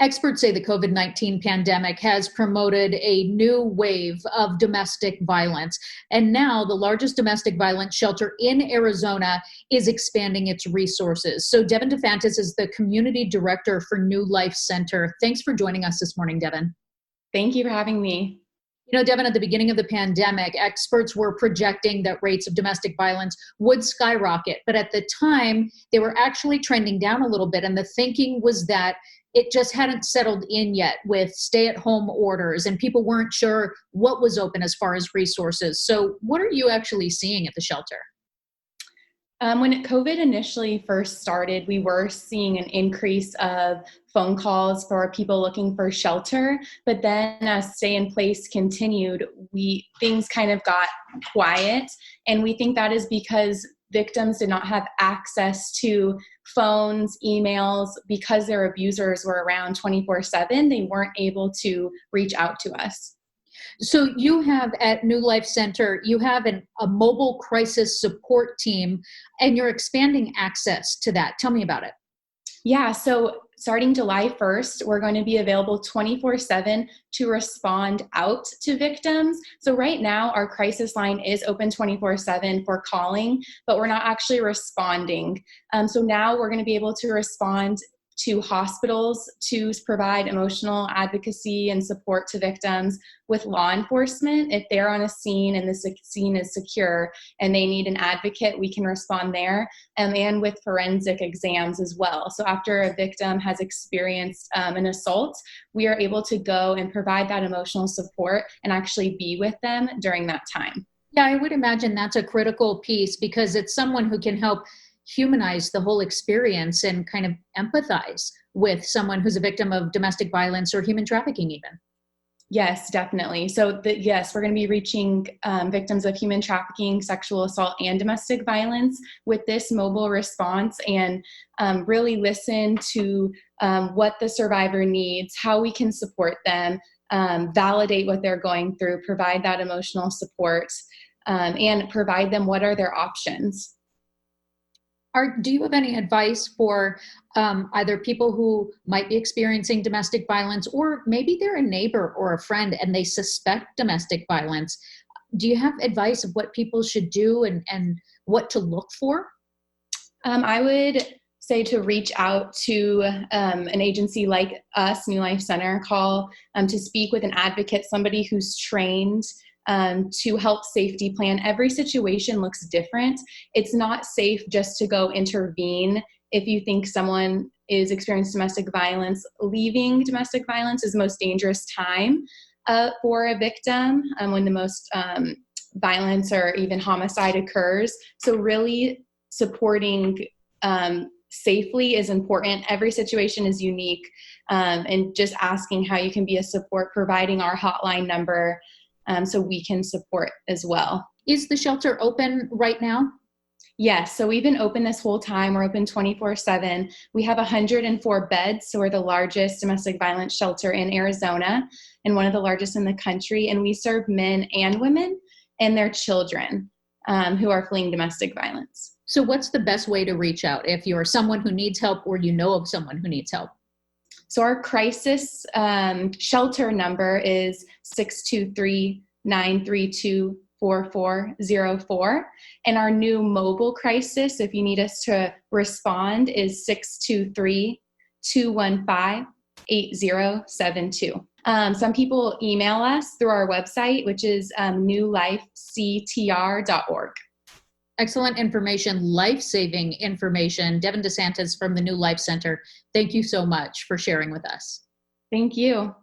Experts say the COVID-19 pandemic has promoted a new wave of domestic violence. And now the largest domestic violence shelter in Arizona is expanding its resources. So Devin DeFantis is the community director for New Life Center. Thanks for joining us this morning, Devin. Thank you for having me. You know, Devin, at the beginning of the pandemic, experts were projecting that rates of domestic violence would skyrocket. But at the time, they were actually trending down a little bit. And the thinking was that it just hadn't settled in yet with stay-at-home orders, and people weren't sure what was open as far as resources. So what are you actually seeing at the shelter? When COVID initially first started, we were seeing an increase of phone calls for people looking for shelter. But then as stay in place continued, things kind of got quiet. And we think that is because victims did not have access to phones, emails, because their abusers were around 24/7. They weren't able to reach out to us. So you have at New Life Center, you have a mobile crisis support team, and you're expanding access to that. Tell me about it. Yeah, so starting July 1st, we're going to be available 24/7 to respond out to victims. So right now, our crisis line is open 24/7 for calling, but we're not actually responding. So now we're going to be able to respond to hospitals to provide emotional advocacy and support to victims, with law enforcement. If they're on a scene and the scene is secure and they need an advocate, we can respond there, and with forensic exams as well. So after a victim has experienced an assault, we are able to go and provide that emotional support and actually be with them during that time. Yeah, I would imagine that's a critical piece because it's someone who can help humanize the whole experience and kind of empathize with someone who's a victim of domestic violence or human trafficking even. Yes, definitely. So yes, we're going to be reaching victims of human trafficking, sexual assault, and domestic violence with this mobile response, and really listen to what the survivor needs, how we can support them, validate what they're going through, provide that emotional support, and provide them what are their options. Do you have any advice for either people who might be experiencing domestic violence, or maybe they're a neighbor or a friend and they suspect domestic violence? Do you have advice of what people should do and what to look for? I would say to reach out to an agency like us, New Life Center, call to speak with an advocate, somebody who's trained to help safety plan. Every situation looks different. It's not safe just to go intervene. If you think someone is experiencing domestic violence, leaving domestic violence is the most dangerous time for a victim, when the most violence or even homicide occurs. So really supporting safely is important. Every situation is unique, and just asking how you can be a support, providing our hotline number, so we can support as well. Is the shelter open right now? Yes, so we've been open this whole time. We're open 24/7. We have 104 beds, so we're the largest domestic violence shelter in Arizona and one of the largest in the country. And we serve men and women and their children who are fleeing domestic violence. So what's the best way to reach out if you're someone who needs help or you know of someone who needs help? So our crisis shelter number is 623-932-4404. And our new mobile crisis, if you need us to respond, is 623-215-8072. Some people email us through our website, which is newlifectr.org. Excellent information, life-saving information. Devin DeSantis from the New Life Center, thank you so much for sharing with us. Thank you.